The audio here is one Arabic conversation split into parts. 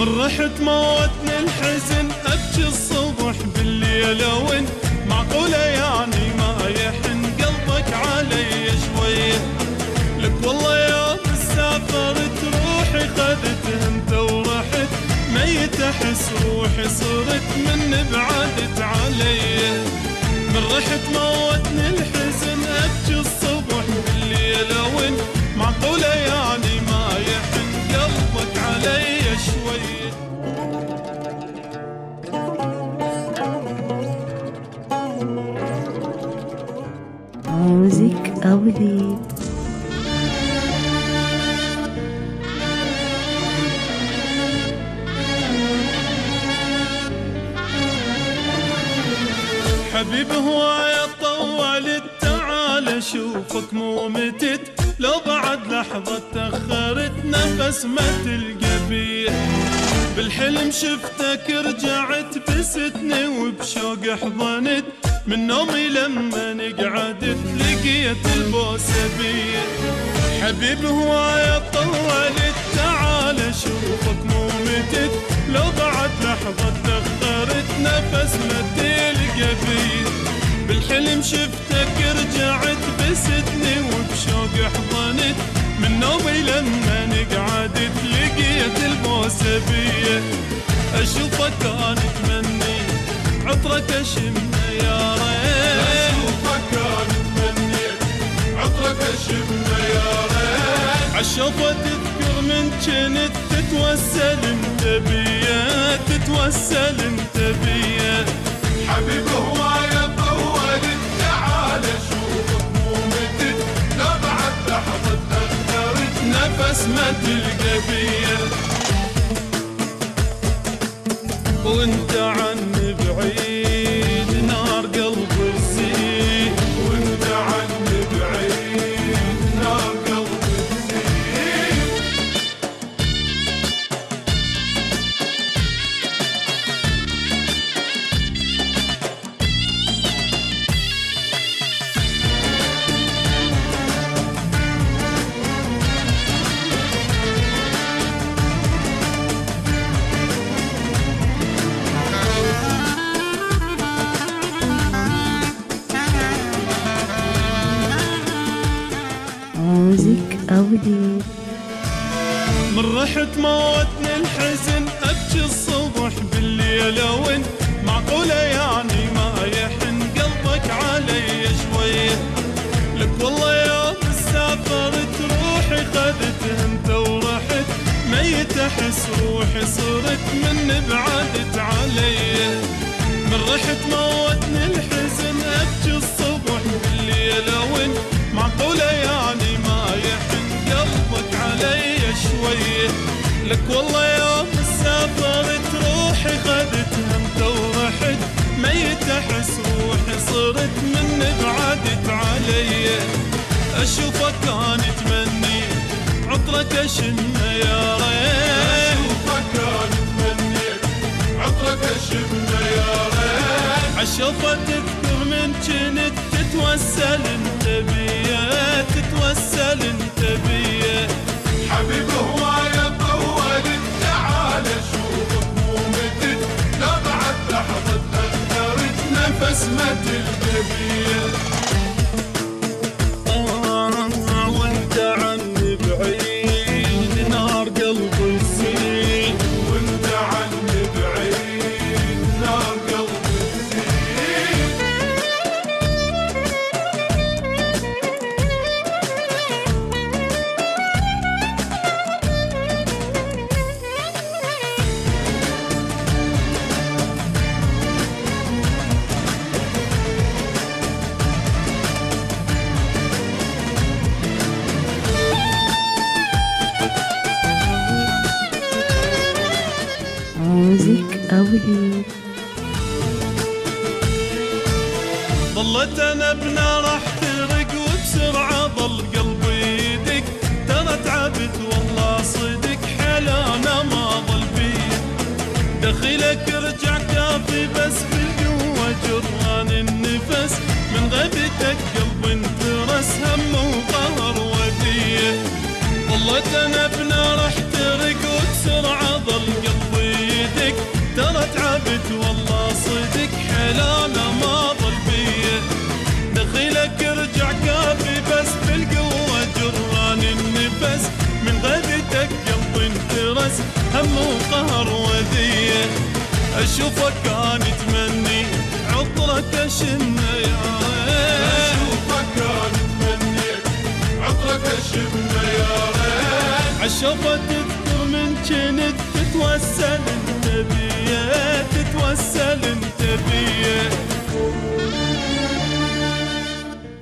من رحت موتني الحزن ابكي الصبح بالليل وين معقوله يعني ما يحن قلبك علي شويه. لك والله يوم سافرت روحي خذت انت ورحت ميت احس روحي صرت من بعدت علي. من رحت موتني الحزن ابكي الصبح بالليل وين معقوله يعني ما يحن قلبك علي شويه. موزيك أولي. حبيب هواية طولت تعال شوفك مو متت لو بعد لحظة تأخرت نفس ما تلقى بيه. بالحلم شفتك رجعت بستني وبشوق حضنت من نومي لما قعدت لقيت البوسة بيه. حبيب هواية طولت تعال شوفك مو متت لو بعد لحظة تأخرت نفس ما تلقى بيه. بالحلم شفتك رجعت بستني وبشوق حضنت من نومي لما قعدت لقيت البوسة بيه. اشوفك انا اتمني عطرك اشمه يا ريت. اشوفك انا اتمني عطرك اشمه يا ريت. عالشوفة تذكر من جنت تتوسل انت بيا تتوسل انت بيا. حبيب هواية طولت تعال شوفك مو متت لا بعد لحظة تأخرت نفس ما تلقى بيا. وانت عني بعيد نار قلبي تزيد. وانت عني بعيد نار قلبي تزيد. موزيك أولي. من رحت موتني الحزن ابكي الصبح بالليل وين معقوله يعني ما يحن قلبك علي شويه. لك والله يوم سافرت روحي خذت انت ورحت ميت احس روحي صرت من بعدت علي. من رحت موتني الحزن ابكي الصبح بالليل وين معقوله يعني ما يحن قلبك علي شويه. لك والله يوم سافرت روحي خذت انت ورحت ميت احس روحي صرت من بعدت علي. اشوفك انا اتمني عطرك اشمه يا ريت. اشوفك انا اتمني عطرك اشمه يا ريت. عالشوفة تذكر من جنت تتوسل انت بيا تتوسل انت بيا. حبيب هواية طولت تعال شوفك مو متت لا بعد لحظة تأخرت نفس ما تلقى بيا. وانت عني بعيد نار قلبي تزيد. وانت عني بعيد نار قلبي تزيد. موزيك أولي. ظلت انا بنار احترق وبسرعه ظل قلبي يدق ترى تعبت والله صدق حيل انا ما ظل بيه. دخيلك رجع كافي بس بالقوه جران النفس من غيبتك قلبي انترس هم وقهر وديه. ظلت انا بنار احترق وبسرعه ظل قلبي بس هم وقهر وذية. أشوفك كان تمني عطرك أشم يا ريت، أشوفك كان تمني عطرك أشم يا ريت. عالشوفة تذكر من جنت تتوسل انت بيه، تتوسل انت بيه.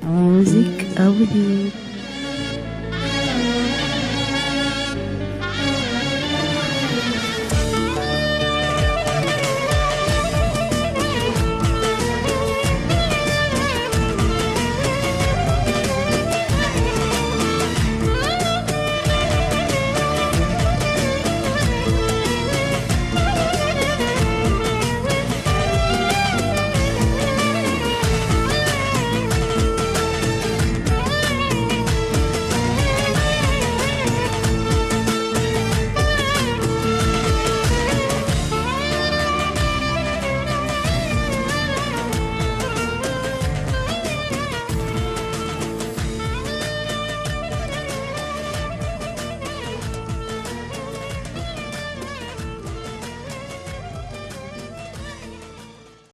ميوزك أوليد.